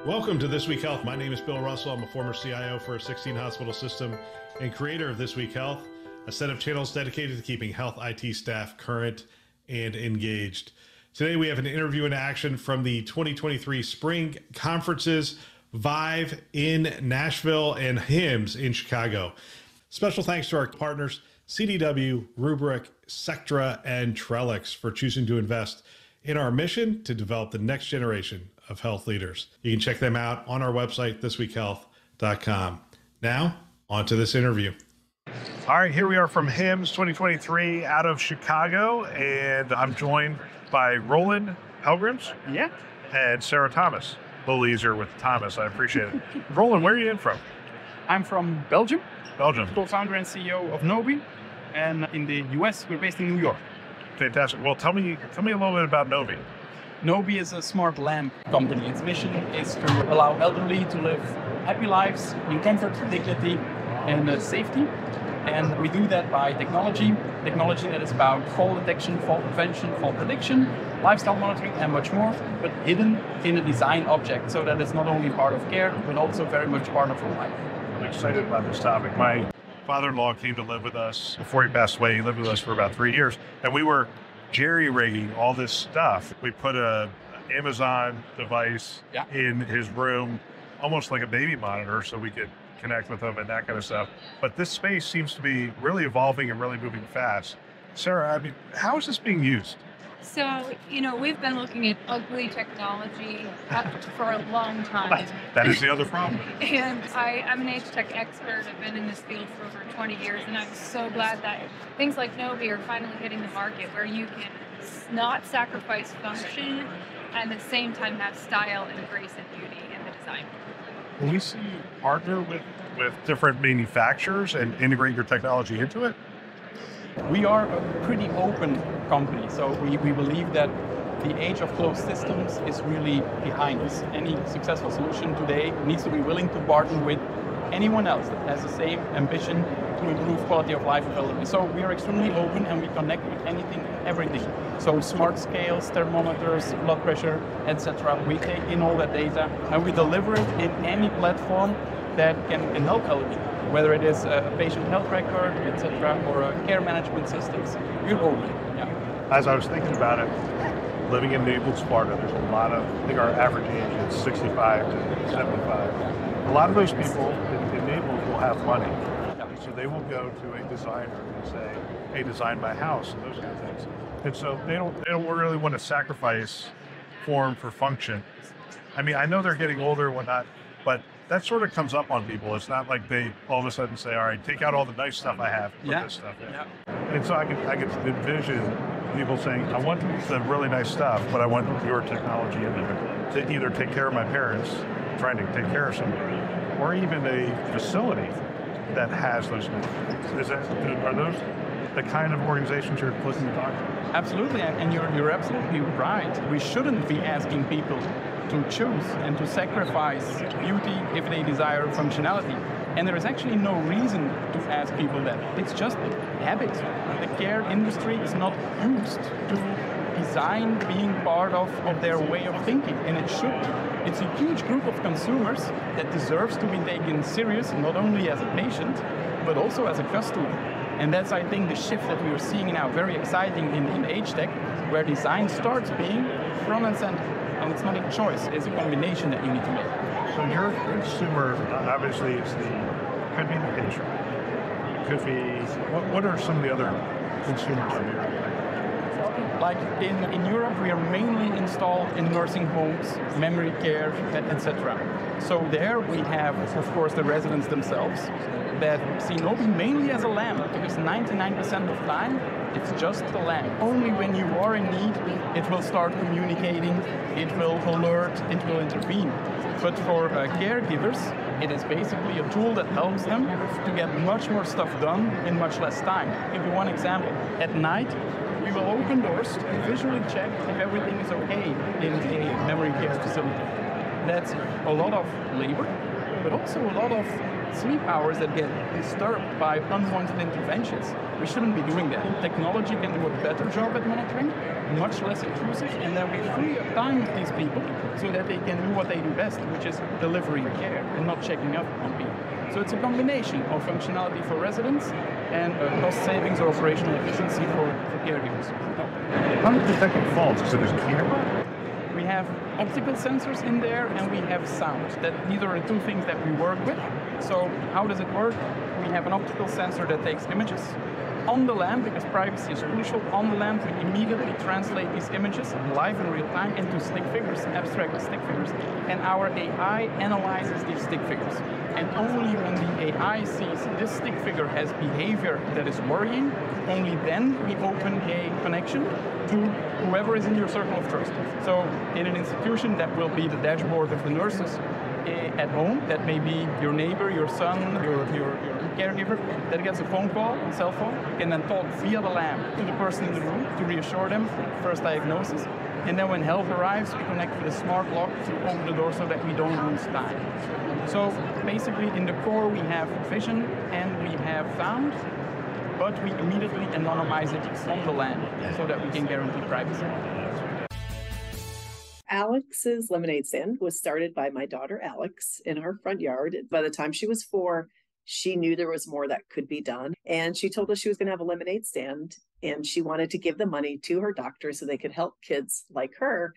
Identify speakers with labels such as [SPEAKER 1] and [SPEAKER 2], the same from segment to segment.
[SPEAKER 1] Welcome to This Week Health. My name is Bill Russell. I'm a former CIO for a 16-hospital system and creator of This Week Health, a set of channels dedicated to keeping health IT staff current and engaged. Today, we have an interview in action from the 2023 Spring Conferences, Vive in Nashville and HIMSS in Chicago. Special thanks to our partners, CDW, Rubrik, Sectra, and Trellix for choosing to invest in our mission to develop the next generation of health leaders. You can check them out on our website, thisweekhealth.com. Now, on to this interview. All right, here we are from HIMSS 2023 out of Chicago, and I'm joined by Roeland Pelgrims and Sarah Thomas. A little easier with Thomas, I appreciate it. Roeland, where are you in from?
[SPEAKER 2] I'm from Belgium.
[SPEAKER 1] Belgium.
[SPEAKER 2] Co-founder and CEO of Nobi, and in the US, we're based in New York.
[SPEAKER 1] Fantastic. Well, tell me a little bit about Nobi.
[SPEAKER 2] Nobi is a smart lamp company. Its mission is to allow elderly to live happy lives in comfort, dignity, and safety. And we do that by technology that is about fall detection, fall prevention, fall prediction, lifestyle monitoring, and much more, but hidden in a design object, so that it's not only part of care, but also very much part of our life.
[SPEAKER 1] I'm excited about this topic. My father-in-law came to live with us before he passed away. He lived with us for about 3 years, and we were jerry-rigging all this stuff. We put an Amazon device in his room, almost like a baby monitor, so we could connect with him and that kind of stuff. But this space seems to be really evolving and really moving fast. Sarah, I mean, how is this being used?
[SPEAKER 3] So, we've been looking at ugly technology for a long time.
[SPEAKER 1] That is the other problem.
[SPEAKER 3] And I'm an AgeTech expert. I've been in this field for over 20 years, and I'm so glad that things like Nobi are finally hitting the market where you can not sacrifice function and at the same time have style and grace and beauty in the design.
[SPEAKER 1] Will we see you partner with different manufacturers and integrate your technology into it?
[SPEAKER 2] We are a pretty open company, so we believe that the age of closed systems is really behind us. Any successful solution today needs to be willing to partner with anyone else that has the same ambition to improve quality of life of elderly. So we are extremely open and we connect with anything, everything. So smart scales, thermometers, blood pressure, etc. We take in all that data and we deliver it in any platform that can help elderly. Whether it is a patient health record, etc., or a care management systems, we're open.
[SPEAKER 1] As I was thinking about it, living in Naples, Florida, there's a lot of, I think our average age is 65 to 75. A lot of those people in Naples will have money. So they will go to a designer and say, hey, design my house, and those kind of things. And so they don't really want to sacrifice form for function. I mean, I know they're getting older and whatnot, but that sort of comes up on people. It's not like they all of a sudden say, all right, take out all the nice stuff I have, put this stuff in. And so I could envision people saying, I want the really nice stuff, but I want your technology in there to either take care of my parents, trying to take care of somebody, or even a facility that has those things. Are those the kind of organizations you're looking to talk to?
[SPEAKER 2] Absolutely, and you're absolutely right. We shouldn't be asking people to choose and to sacrifice beauty if they desire functionality. And there is actually no reason to ask people that. It's just a habit. The care industry is not used to design being part of their way of thinking, and it should be. It's a huge group of consumers that deserves to be taken serious, not only as a patient, but also as a customer. And that's, I think, the shift that we are seeing now, very exciting in AgeTech, where design starts being front and center. And it's not a choice, it's a combination that you need to make.
[SPEAKER 1] So your consumer, obviously, could be the patient. It could be, what are some of the other consumers in Europe?
[SPEAKER 2] Like in Europe, we are mainly installed in nursing homes, memory care, etc. So there we have, of course, the residents themselves that see Nobi mainly as a lamp, because 99% of the time, it's just a lamp. Only when you are in need, it will start communicating, it will alert, it will intervene. But for caregivers, it is basically a tool that helps them to get much more stuff done in much less time. I'll give you one example. At night, we will open doors to visually check if everything is okay in a memory care facility. That's a lot of labor, but also a lot of sleep hours that get disturbed by unwanted interventions. We shouldn't be doing that. Technology can do a better job at monitoring, much less intrusive, and then we free up time with these people so that they can do what they do best, which is delivering care and not checking up on people. So it's a combination of functionality for residents and cost savings or operational efficiency for caregivers.
[SPEAKER 4] How do you detect faults? Is it a camera?
[SPEAKER 2] We have optical sensors in there and we have sound. These are the two things that we work with. So how does it work? We have an optical sensor that takes images. On the land, because privacy is crucial, on the land we immediately translate these images live in real time into stick figures, abstract stick figures, and our AI analyzes these stick figures. And only when the AI sees this stick figure has behavior that is worrying, only then we open a connection to whoever is in your circle of trust. So in an institution, that will be the dashboard of the nurses. At home, that may be your neighbor, your son, your caregiver, that gets a phone call, a cell phone, and then talk via the lamp to the person in the room to reassure them for first diagnosis. And then when help arrives, we connect with a smart lock to open the door so that we don't lose time. So basically in the core we have vision and we have sound, but we immediately anonymize it on the land so that we can guarantee privacy.
[SPEAKER 5] Alex's lemonade stand was started by my daughter Alex in her front yard. By the time she was 4, she knew there was more that could be done. And she told us she was going to have a lemonade stand and she wanted to give the money to her doctor so they could help kids like her.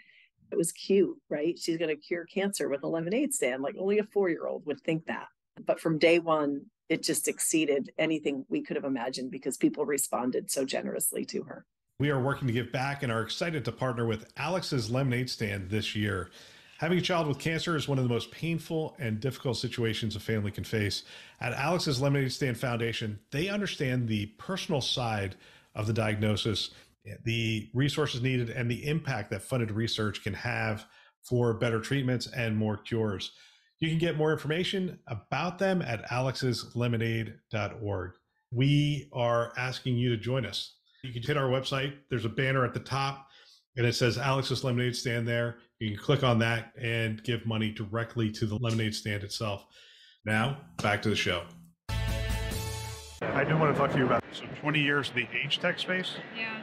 [SPEAKER 5] It was cute, right? She's going to cure cancer with a lemonade stand. Like only a 4-year-old would think that. But from day one, it just exceeded anything we could have imagined because people responded so generously to her.
[SPEAKER 1] We are working to give back and are excited to partner with Alex's Lemonade Stand this year. Having a child with cancer is one of the most painful and difficult situations a family can face. At Alex's Lemonade Stand Foundation, they understand the personal side of the diagnosis, the resources needed, and the impact that funded research can have for better treatments and more cures. You can get more information about them at alexslemonade.org. We are asking you to join us. You can hit our website. There's a banner at the top and it says Alex's Lemonade Stand there. You can click on that and give money directly to the lemonade stand itself. Now, back to the show.
[SPEAKER 4] I do want to talk to you about 20 years in the AgeTech space.
[SPEAKER 3] Yeah.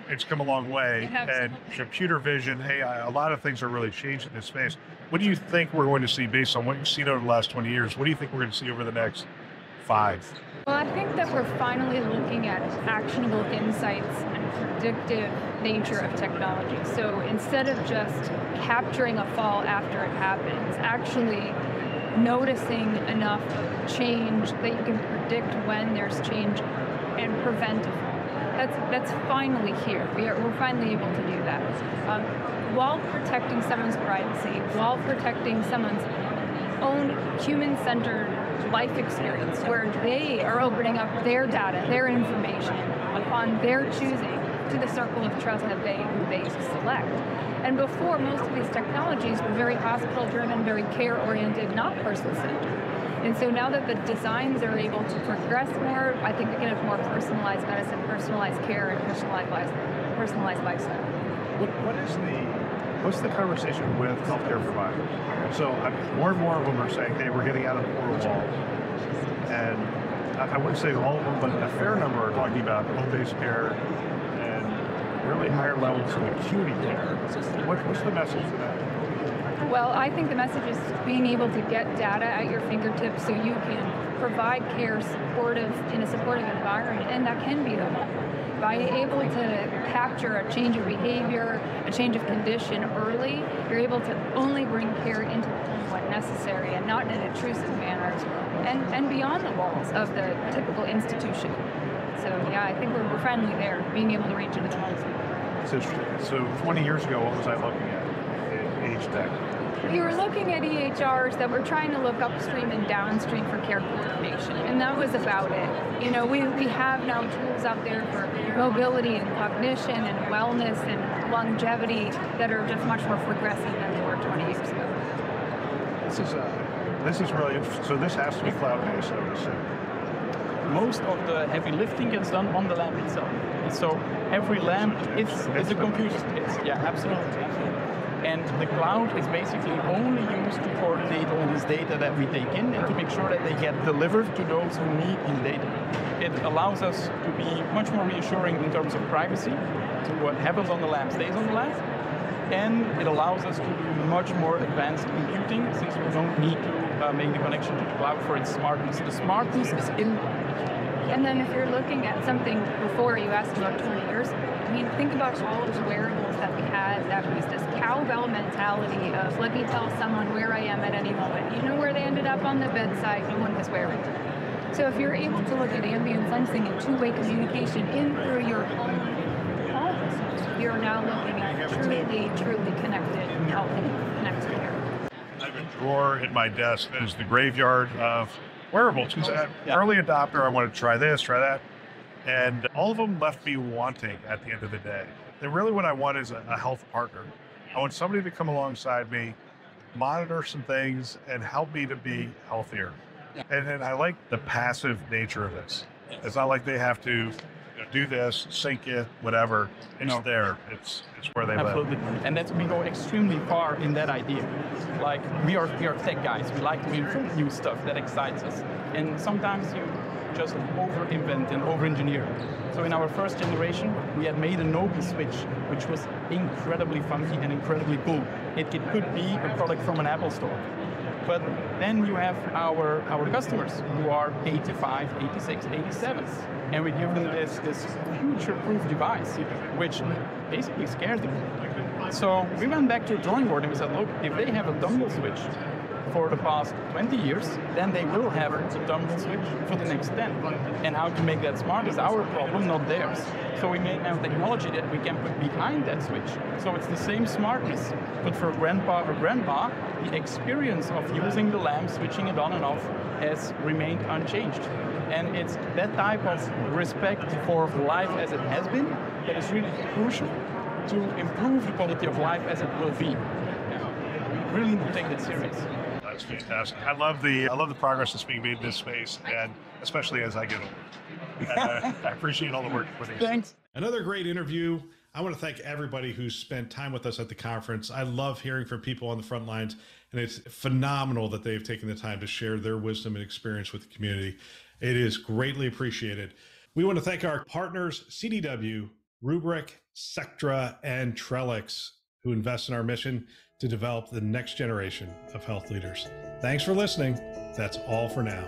[SPEAKER 4] It's come a long way, and
[SPEAKER 3] so
[SPEAKER 4] computer vision, AI, a lot of things are really changed in this space. What do you think we're going to see based on what you've seen over the last 20 years? What do you think we're going to see over the next 5?
[SPEAKER 3] Well, I think that we're finally looking at actionable insights and predictive nature of technology. So instead of just capturing a fall after it happens, actually noticing enough change that you can predict when there's change and prevent a fall. That's finally here. We're finally able to do that. While protecting someone's privacy, while protecting someone's own human-centered life experience, where they are opening up their data, their information, upon their choosing to the circle of trust that they select. And before, most of these technologies were very hospital-driven, very care-oriented, not person-centered. And so now that the designs are able to progress more, I think we can have more personalized medicine, personalized care, and personalized lifestyle.
[SPEAKER 4] What's the conversation with healthcare providers? So more and more of them are saying, hey, we're getting out of the 4 walls. And I wouldn't say all of them, but a fair number are talking about home-based care and really higher levels of acuity care. What's the message for that?
[SPEAKER 3] Well, I think the message is being able to get data at your fingertips so you can provide care in a supportive environment, and that can be the home. By able to capture a change of behavior, a change of condition early, you're able to only bring care into the home when necessary and not in an intrusive manner, and beyond the walls of the typical institution. So yeah, I think we're finally there, being able to reach into the homes.
[SPEAKER 4] It's interesting. So 20 years ago, what was I looking at in AgeTech?
[SPEAKER 3] You were looking at EHRs that were trying to look upstream and downstream for care coordination, and that was about it. You know, we have now tools out there for mobility and cognition and wellness and longevity that are just much more progressive than they were 20 years ago.
[SPEAKER 4] This is really interesting. So this has to be cloud-based, I would assume.
[SPEAKER 2] Most of the heavy lifting gets done on the lamp itself. So every lamp is a computer. Yeah, absolutely. And the cloud is basically only used to coordinate all this data that we take in and to make sure that they get delivered to those who need this data. It allows us to be much more reassuring in terms of privacy, so what happens on the lab stays on the lab, and it allows us to do much more advanced computing since we don't need to make the connection to the cloud for its smartness. The smartness is in.
[SPEAKER 3] And then if you're looking at something before, you asked about 20 years, I mean, think about all of the wearables that we had that was this cowbell mentality of, let me tell someone where I am at any moment. You know where they ended up? On the bedside, no one was wearing it. So if you're able to look at ambient sensing and two-way communication in through your home, you're now looking at truly connected, healthy, connected care.
[SPEAKER 4] I have a drawer in my desk that is the graveyard of wearables. Because early adopter, I want to try this, try that. And all of them left me wanting at the end of the day. And really what I want is a health partner. I want somebody to come alongside me, monitor some things, and help me to be healthier. And I like the passive nature of this. It's not like they have to do this, sync it, whatever. It's there. It's where they
[SPEAKER 2] Absolutely.
[SPEAKER 4] live.
[SPEAKER 2] And we go extremely far in that idea. Like we are tech guys. We like to invent new stuff that excites us. And sometimes you just over-invent and over-engineer. So in our first generation, we had made a Nobi switch, which was incredibly funky and incredibly cool. It could be a product from an Apple store. But then you have our customers who are 85, 86, 87. And we give them this future-proof device, which basically scares them. So we went back to the drawing board and we said, look, if they have a dongle switch for the past 20 years, then they will have a dongle switch for the next 10. And how to make that smart is our problem, not theirs. So we made now technology that we can put behind that switch. So it's the same smartness, but for grandpa or grandma, the experience of using the lamp, switching it on and off, has remained unchanged. And it's that type of respect for life as it has been that is really crucial to improve the quality of life as it will be. We really need to take that serious.
[SPEAKER 4] That's fantastic. I love the progress that's being made in this space, and especially as I get older. I appreciate all the work you're putting in.
[SPEAKER 2] Thanks.
[SPEAKER 1] Another great interview. I want to thank everybody who's spent time with us at the conference. I love hearing from people on the front lines, and it's phenomenal that they've taken the time to share their wisdom and experience with the community. It is greatly appreciated. We want to thank our partners, CDW, Rubrik, Sectra, and Trellix, who invest in our mission to develop the next generation of health leaders. Thanks for listening. That's all for now.